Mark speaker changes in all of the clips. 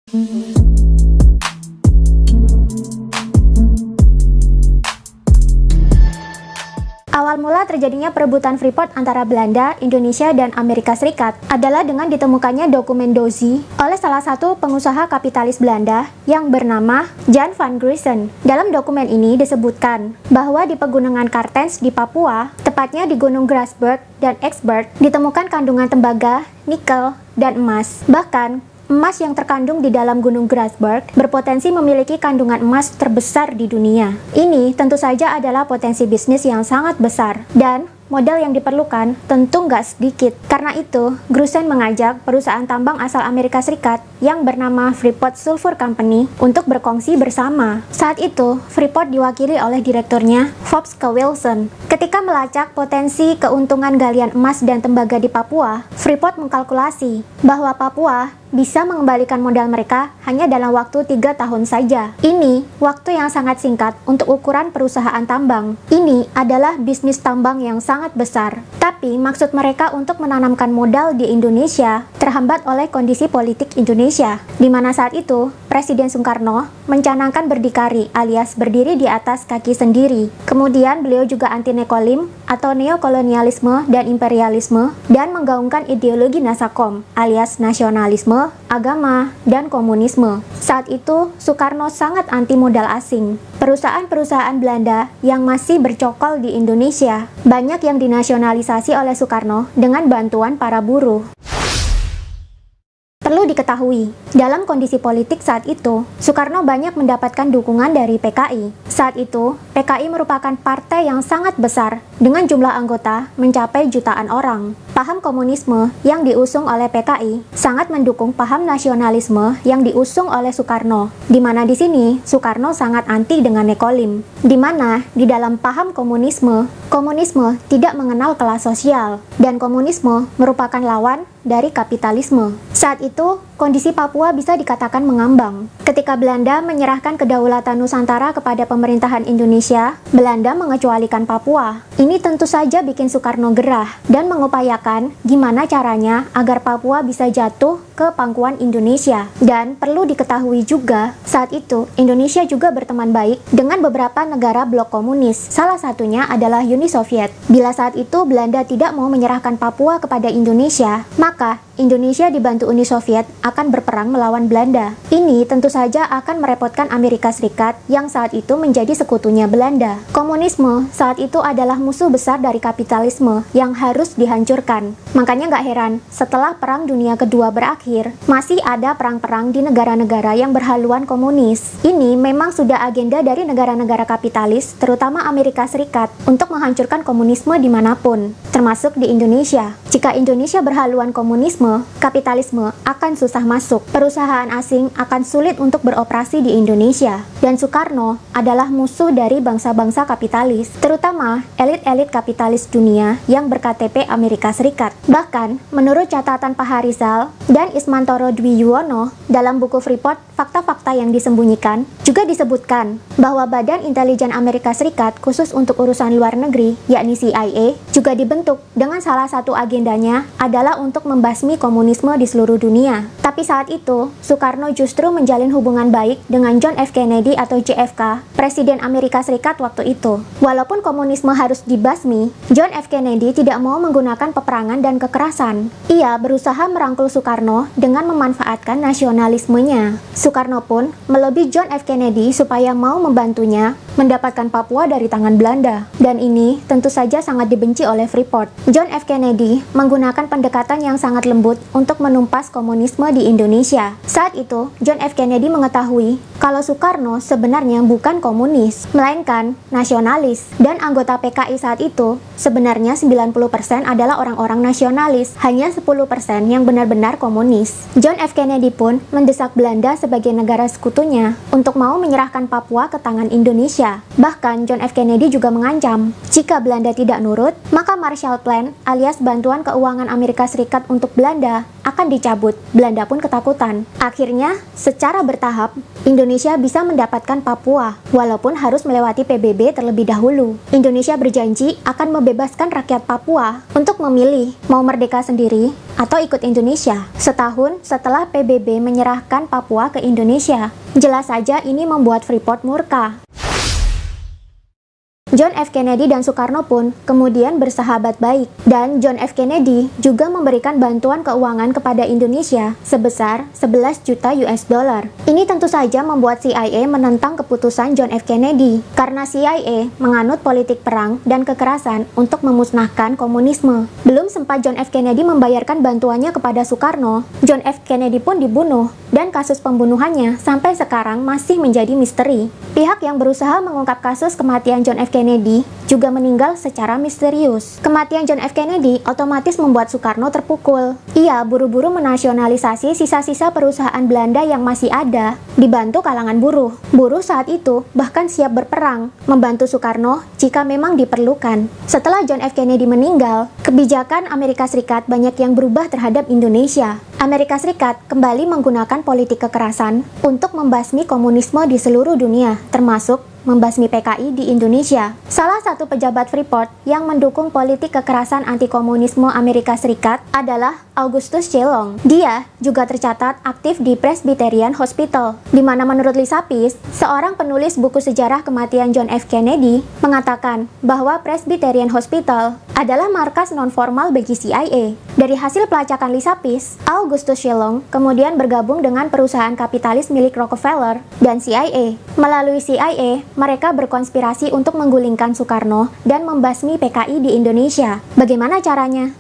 Speaker 1: Awal mula terjadinya perebutan Freeport antara Belanda, Indonesia, dan Amerika Serikat adalah dengan ditemukannya dokumen Dozie oleh salah satu pengusaha kapitalis Belanda yang bernama Jan van Gruisen. Dalam dokumen ini disebutkan bahwa di pegunungan Kartens di Papua, tepatnya di Gunung Grasberg dan Eksberg, ditemukan kandungan tembaga, nikel, dan emas. Bahkan, emas yang terkandung di dalam Gunung Grasberg berpotensi memiliki kandungan emas terbesar di dunia. Ini tentu saja adalah potensi bisnis yang sangat besar, dan modal yang diperlukan tentu nggak sedikit. Karena itu, Gruisen mengajak perusahaan tambang asal Amerika Serikat yang bernama Freeport Sulphur Company untuk berkongsi bersama. Saat itu, Freeport diwakili oleh direkturnya, Forbes K. Wilson. Ketika melacak potensi keuntungan galian emas dan tembaga di Papua, Freeport mengkalkulasi bahwa Papua bisa mengembalikan modal mereka hanya dalam waktu 3 tahun saja. Ini waktu yang sangat singkat untuk ukuran perusahaan tambang. Ini adalah bisnis tambang yang sangat besar. Tapi maksud mereka untuk menanamkan modal di Indonesia terhambat oleh kondisi politik Indonesia, di mana saat itu Presiden Soekarno mencanangkan berdikari alias berdiri di atas kaki sendiri. Kemudian beliau juga anti nekolim atau neokolonialisme dan imperialisme dan menggaungkan ideologi Nasakom alias nasionalisme, agama, dan komunisme. Saat itu, Soekarno sangat anti modal asing. Perusahaan-perusahaan Belanda yang masih bercokol di Indonesia, banyak yang dinasionalisasi oleh Soekarno dengan bantuan para buruh. Perlu diketahui, dalam kondisi politik saat itu, Soekarno banyak mendapatkan dukungan dari PKI. Saat itu, PKI merupakan partai yang sangat besar, dengan jumlah anggota mencapai jutaan orang. Paham komunisme yang diusung oleh PKI sangat mendukung paham nasionalisme yang diusung oleh Soekarno, di mana di sini Soekarno sangat anti dengan nekolim, di mana di dalam paham komunisme tidak mengenal kelas sosial, dan komunisme merupakan lawan dari kapitalisme. Saat itu, kondisi Papua bisa dikatakan mengambang. Ketika Belanda menyerahkan kedaulatan Nusantara kepada pemerintahan Indonesia, Belanda mengecualikan Papua. Ini tentu saja bikin Soekarno gerah dan mengupayakan gimana caranya agar Papua bisa jatuh ke pangkuan Indonesia. Dan perlu diketahui juga, saat itu Indonesia juga berteman baik dengan beberapa negara blok komunis. Salah satunya adalah Uni Soviet. Bila saat itu Belanda tidak mau menyerahkan Papua kepada Indonesia, maka Indonesia dibantu Uni Soviet akan berperang melawan Belanda. Ini tentu saja akan merepotkan Amerika Serikat yang saat itu menjadi sekutunya Belanda. Komunisme saat itu adalah musuh besar dari kapitalisme yang harus dihancurkan. Makanya nggak heran, setelah Perang Dunia Kedua berakhir, masih ada perang-perang di negara-negara yang berhaluan komunis. Ini memang sudah agenda dari negara-negara kapitalis, terutama Amerika Serikat, untuk menghancurkan komunisme dimanapun, termasuk di Indonesia. Jika Indonesia berhaluan komunisme, kapitalisme akan susah masuk. Perusahaan asing akan sulit untuk beroperasi di Indonesia. Dan Soekarno adalah musuh dari bangsa-bangsa kapitalis, terutama elit-elit kapitalis dunia yang berKTP Amerika Serikat. Bahkan, menurut catatan Pak Harizal dan Ismantoro Dwi Yuwono dalam buku Freeport, fakta-fakta yang disembunyikan, juga disebutkan bahwa Badan Intelijen Amerika Serikat khusus untuk urusan luar negeri, yakni CIA, juga dibentuk dengan salah satu agendanya adalah untuk membasmi komunisme di seluruh dunia. Tapi saat itu, Soekarno justru menjalin hubungan baik dengan John F. Kennedy atau JFK, Presiden Amerika Serikat waktu itu. Walaupun komunisme harus dibasmi, John F. Kennedy tidak mau menggunakan peperangan dan kekerasan. Ia berusaha merangkul Soekarno dengan memanfaatkan nasionalismenya. Soekarno pun melobi John F. Kennedy supaya mau membantunya mendapatkan Papua dari tangan Belanda. Dan ini tentu saja sangat dibenci oleh Freeport. John F. Kennedy menggunakan pendekatan yang sangat lembut untuk menumpas komunisme di Indonesia. Saat itu, John F. Kennedy mengetahui kalau Soekarno sebenarnya bukan komunis, melainkan nasionalis. Dan anggota PKI saat itu sebenarnya 90% adalah orang-orang nasionalis, hanya 10% yang benar-benar komunis. John F. Kennedy pun mendesak Belanda sebagai negara sekutunya untuk mau menyerahkan Papua ke tangan Indonesia. Indonesia. Bahkan John F. Kennedy juga mengancam, jika Belanda tidak nurut, maka Marshall Plan alias bantuan keuangan Amerika Serikat untuk Belanda akan dicabut. Belanda pun ketakutan. Akhirnya, secara bertahap, Indonesia bisa mendapatkan Papua, walaupun harus melewati PBB terlebih dahulu. Indonesia berjanji akan membebaskan rakyat Papua untuk memilih mau merdeka sendiri atau ikut Indonesia. Setahun setelah PBB menyerahkan Papua ke Indonesia, jelas saja ini membuat Freeport murka. John F. Kennedy dan Soekarno pun kemudian bersahabat baik, dan John F. Kennedy juga memberikan bantuan keuangan kepada Indonesia sebesar 11 juta US dollar. Ini tentu saja membuat CIA menentang keputusan John F. Kennedy, karena CIA menganut politik perang dan kekerasan untuk memusnahkan komunisme. Belum sempat John F. Kennedy membayarkan bantuannya kepada Soekarno, John F. Kennedy pun dibunuh, dan kasus pembunuhannya sampai sekarang masih menjadi misteri. Pihak yang berusaha mengungkap kasus kematian John F. Kennedy juga meninggal secara misterius. Kematian John F. Kennedy otomatis membuat Soekarno terpukul. Ia buru-buru menasionalisasi sisa-sisa perusahaan Belanda yang masih ada, dibantu kalangan buruh. Buruh saat itu bahkan siap berperang, membantu Soekarno jika memang diperlukan. Setelah John F. Kennedy meninggal, kebijakan Amerika Serikat banyak yang berubah terhadap Indonesia. Amerika Serikat kembali menggunakan politik kekerasan untuk membasmi komunisme di seluruh dunia, termasuk membasmi PKI di Indonesia. Salah satu pejabat Freeport yang mendukung politik kekerasan anti-komunisme Amerika Serikat adalah Augustus C. Long. Dia juga tercatat aktif di Presbyterian Hospital, di mana menurut Lisa Pease, seorang penulis buku sejarah kematian John F. Kennedy, mengatakan bahwa Presbyterian Hospital adalah markas non-formal bagi CIA. Dari hasil pelacakan Lisa Pease, Augustus C. Long kemudian bergabung dengan perusahaan kapitalis milik Rockefeller dan CIA. Melalui CIA, mereka berkonspirasi untuk menggulingkan Soekarno dan membasmi PKI di Indonesia. Bagaimana caranya?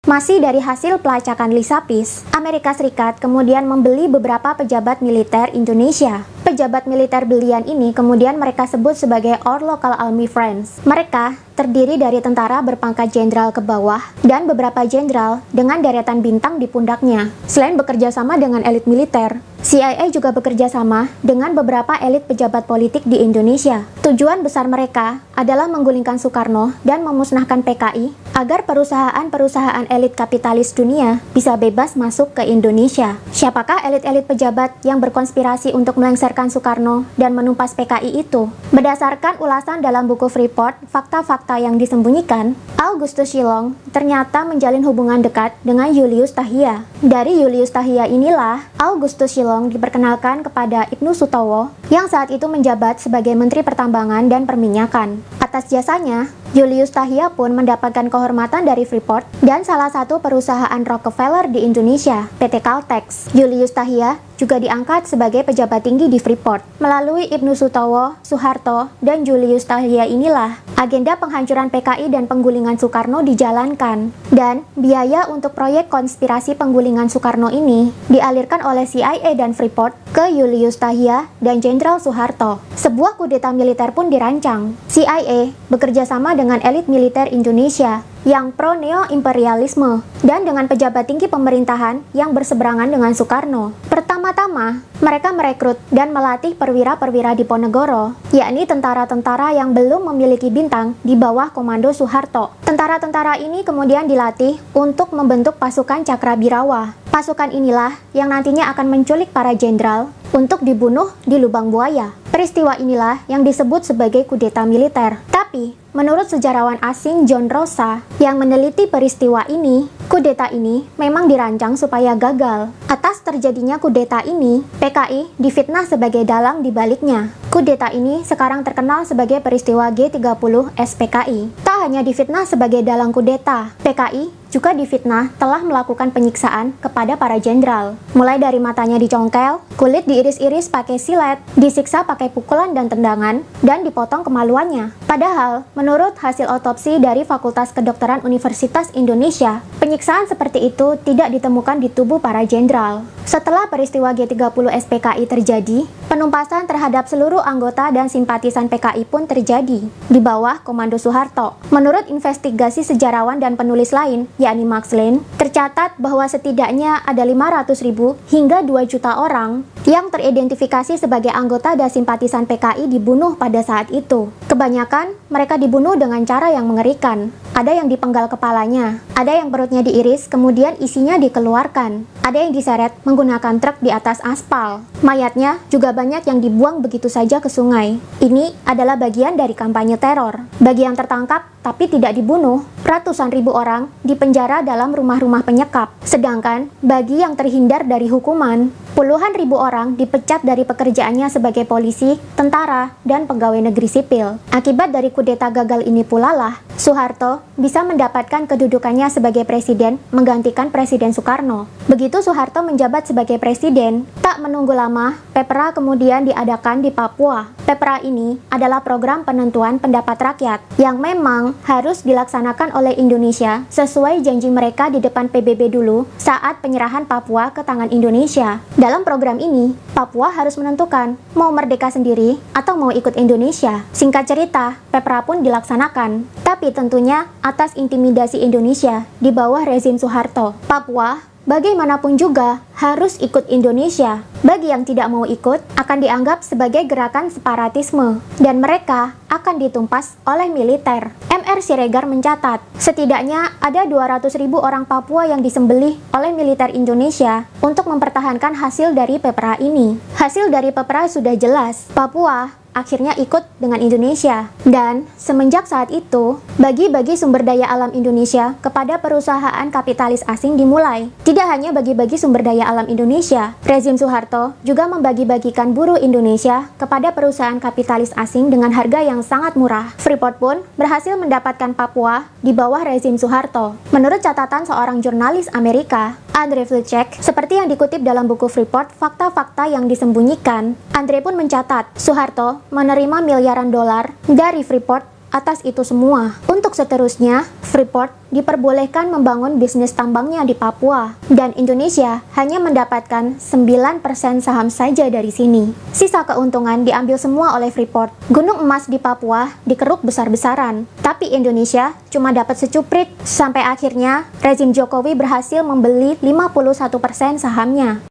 Speaker 1: Masih dari hasil pelacakan Lisa Pease, Amerika Serikat kemudian membeli beberapa pejabat militer Indonesia. Pejabat militer belian ini kemudian mereka sebut sebagai Our Local Army Friends. Mereka terdiri dari tentara berpangkat jenderal ke bawah dan beberapa jenderal dengan deretan bintang di pundaknya. Selain bekerja sama dengan elit militer, CIA juga bekerja sama dengan beberapa elit pejabat politik di Indonesia. Tujuan besar mereka adalah menggulingkan Soekarno dan memusnahkan PKI agar perusahaan-perusahaan elit kapitalis dunia bisa bebas masuk ke Indonesia. Siapakah elit-elit pejabat yang berkonspirasi untuk melengsarkan Soekarno dan menumpas PKI itu? Berdasarkan ulasan dalam buku Freeport, fakta-fakta yang disembunyikan, Augustus C. Long ternyata menjalin hubungan dekat dengan Julius Tahia. Dari Julius Tahia inilah Augustus C. Long diperkenalkan kepada Ibnu Sutowo yang saat itu menjabat sebagai Menteri Pertambangan dan Perminyakan. Atas jasanya, Julius Tahia pun mendapatkan kehormatan dari Freeport dan salah satu perusahaan Rockefeller di Indonesia, PT Caltex. Julius Tahia juga diangkat sebagai pejabat tinggi di Freeport. Melalui Ibnu Sutowo, Soeharto, dan Julius Tahia inilah agenda penghancuran PKI dan penggulingan Soekarno dijalankan. Dan biaya untuk proyek konspirasi penggulingan Soekarno ini dialirkan oleh CIA dan Freeport ke Julius Tahia dan Jenderal Soeharto. Sebuah kudeta militer pun dirancang. CIA bekerja sama dengan elit militer Indonesia yang pro neo-imperialisme dan dengan pejabat tinggi pemerintahan yang berseberangan dengan Soekarno. Pertama-tama, mereka merekrut dan melatih perwira-perwira Diponegoro, yakni tentara-tentara yang belum memiliki bintang di bawah komando Soeharto. Tentara-tentara ini kemudian dilatih untuk membentuk pasukan Cakrabirawa. Pasukan inilah yang nantinya akan menculik para jenderal untuk dibunuh di lubang buaya. Peristiwa inilah yang disebut sebagai kudeta militer. Tapi, menurut sejarawan asing John Rosa yang meneliti peristiwa ini, kudeta ini memang dirancang supaya gagal. Atas terjadinya kudeta ini, PKI difitnah sebagai dalang di baliknya. Kudeta ini sekarang terkenal sebagai peristiwa G30 SPKI. Tak hanya difitnah sebagai dalang kudeta, PKI juga difitnah telah melakukan penyiksaan kepada para jenderal. Mulai dari matanya dicongkel, kulit diiris-iris pakai silet, disiksa pakai pukulan dan tendangan, dan dipotong kemaluannya. Padahal, menurut hasil otopsi dari Fakultas Kedokteran Universitas Indonesia, penyiksaan seperti itu tidak ditemukan di tubuh para jenderal. Setelah peristiwa G30 SPKI terjadi, penumpasan terhadap seluruh anggota dan simpatisan PKI pun terjadi di bawah komando Soeharto. Menurut investigasi sejarawan dan penulis lain, yakni Max Lane, tercatat bahwa setidaknya ada 500.000 hingga 2 juta orang yang teridentifikasi sebagai anggota dan simpatisan PKI dibunuh pada saat itu. Kebanyakan mereka dibunuh dengan cara yang mengerikan. Ada yang dipenggal kepalanya, ada yang perutnya diiris kemudian isinya dikeluarkan, ada yang diseret menggunakan truk di atas aspal. Mayatnya juga banyak yang dibuang begitu saja ke sungai. Ini adalah bagian dari kampanye teror. Bagi yang tertangkap tapi tidak dibunuh, ratusan ribu orang dipenjara dalam rumah-rumah penyekap. Sedangkan bagi yang terhindar dari hukuman, puluhan ribu orang dipecat dari pekerjaannya sebagai polisi, tentara, dan pegawai negeri sipil. Akibat dari kudeta gagal ini pula lah, Soeharto bisa mendapatkan kedudukannya sebagai presiden menggantikan Presiden Soekarno. Begitu Soeharto menjabat sebagai presiden, tak menunggu lama, PEPRA kemudian diadakan di Papua. PEPRA ini adalah program penentuan pendapat rakyat yang memang harus dilaksanakan oleh Indonesia sesuai janji mereka di depan PBB dulu saat penyerahan Papua ke tangan Indonesia. Dalam program ini, Papua harus menentukan mau merdeka sendiri atau mau ikut Indonesia. Singkat cerita, PEPRA pun dilaksanakan. Tapi tentunya atas intimidasi Indonesia di bawah rezim Soeharto. Papua bagaimanapun juga harus ikut Indonesia. Bagi yang tidak mau ikut, akan dianggap sebagai gerakan separatisme, dan mereka akan ditumpas oleh militer. M.R. Siregar mencatat, setidaknya ada 200.000 orang Papua yang disembelih oleh militer Indonesia untuk mempertahankan hasil dari PEPRA ini. Hasil dari PEPRA sudah jelas, Papua akhirnya ikut dengan Indonesia. Dan semenjak saat itu, bagi-bagi sumber daya alam Indonesia kepada perusahaan kapitalis asing dimulai. Tidak hanya bagi-bagi sumber daya alam Indonesia, rezim Soeharto juga membagi-bagikan buruh Indonesia kepada perusahaan kapitalis asing dengan harga yang sangat murah. Freeport pun berhasil mendapatkan Papua di bawah rezim Soeharto. Menurut catatan seorang jurnalis Amerika, Andre Vlcek, seperti yang dikutip dalam buku Freeport, Fakta-Fakta yang Disembunyikan, Andre pun mencatat, Soeharto menerima miliaran dolar dari Freeport atas itu semua. Untuk seterusnya, Freeport diperbolehkan membangun bisnis tambangnya di Papua, dan Indonesia hanya mendapatkan 9% saham saja dari sini. Sisa keuntungan diambil semua oleh Freeport. Gunung emas di Papua dikeruk besar-besaran, tapi Indonesia cuma dapat secuprit, sampai akhirnya rezim Jokowi berhasil membeli 51% sahamnya.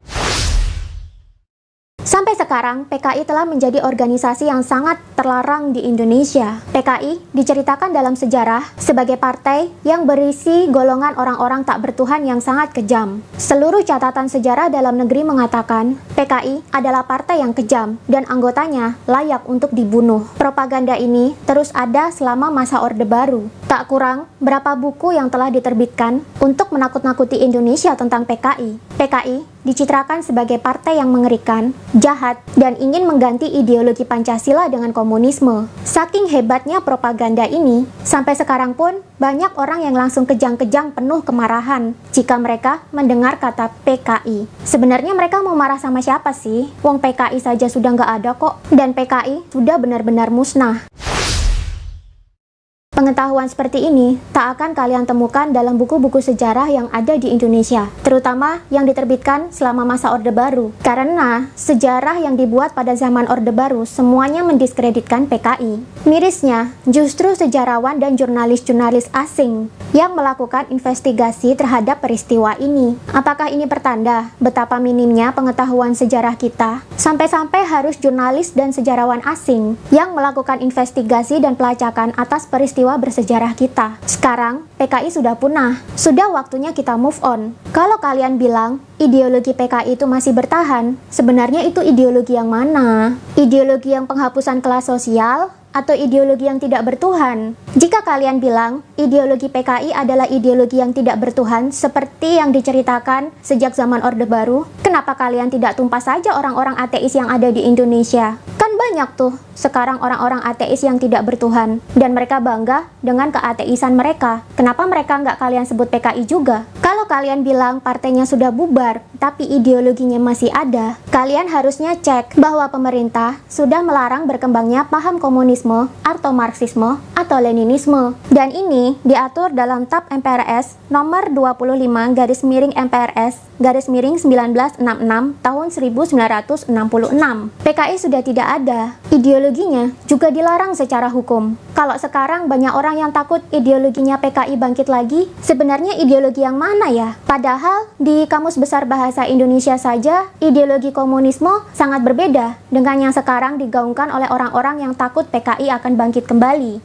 Speaker 1: Sampai sekarang, PKI telah menjadi organisasi yang sangat terlarang di Indonesia. PKI diceritakan dalam sejarah sebagai partai yang berisi golongan orang-orang tak bertuhan yang sangat kejam. Seluruh catatan sejarah dalam negeri mengatakan, PKI adalah partai yang kejam dan anggotanya layak untuk dibunuh. Propaganda ini terus ada selama masa Orde Baru. Tak kurang berapa buku yang telah diterbitkan untuk menakut-nakuti Indonesia tentang PKI. PKI dicitrakan sebagai partai yang mengerikan, jahat, dan ingin mengganti ideologi Pancasila dengan komunisme. Saking hebatnya propaganda ini, sampai sekarang pun banyak orang yang langsung kejang-kejang penuh kemarahan jika mereka mendengar kata PKI. Sebenarnya mereka mau marah sama siapa sih? Wong PKI saja sudah nggak ada kok, dan PKI sudah benar-benar musnah. Pengetahuan seperti ini tak akan kalian temukan dalam buku-buku sejarah yang ada di Indonesia, terutama yang diterbitkan selama masa Orde Baru. Karena sejarah yang dibuat pada zaman Orde Baru semuanya mendiskreditkan PKI. Mirisnya, justru sejarawan dan jurnalis-jurnalis asing yang melakukan investigasi terhadap peristiwa ini. Apakah ini pertanda betapa minimnya pengetahuan sejarah kita? Sampai-sampai harus jurnalis dan sejarawan asing yang melakukan investigasi dan pelacakan atas peristiwa bersejarah kita. Sekarang, PKI sudah punah. Sudah waktunya kita move on. Kalau kalian bilang ideologi PKI itu masih bertahan, sebenarnya itu ideologi yang mana? Ideologi yang penghapusan kelas sosial? Atau ideologi yang tidak bertuhan? Jika kalian bilang ideologi PKI adalah ideologi yang tidak bertuhan seperti yang diceritakan sejak zaman Orde Baru, kenapa kalian tidak tumpas saja orang-orang ateis yang ada di Indonesia? Kan banyak tuh sekarang orang-orang ateis yang tidak bertuhan, dan mereka bangga dengan keateisan mereka. Kenapa mereka nggak kalian sebut PKI juga? Kalau kalian bilang partainya sudah bubar, tapi ideologinya masih ada, Kalian harusnya cek bahwa pemerintah sudah melarang berkembangnya paham komunisme atau Marxisme atau Leninisme. Dan ini diatur dalam TAP MPRS nomor 25/MPRS/1966 tahun 1966. PKI sudah tidak ada. Ideologinya juga dilarang secara hukum. Kalau sekarang banyak orang yang takut ideologinya PKI bangkit lagi, sebenarnya ideologi yang mana ya? Padahal di Kamus Besar Bahasa Indonesia saja, ideologi komunisme sangat berbeda dengan yang sekarang digaungkan oleh orang-orang yang takut PKI akan bangkit kembali.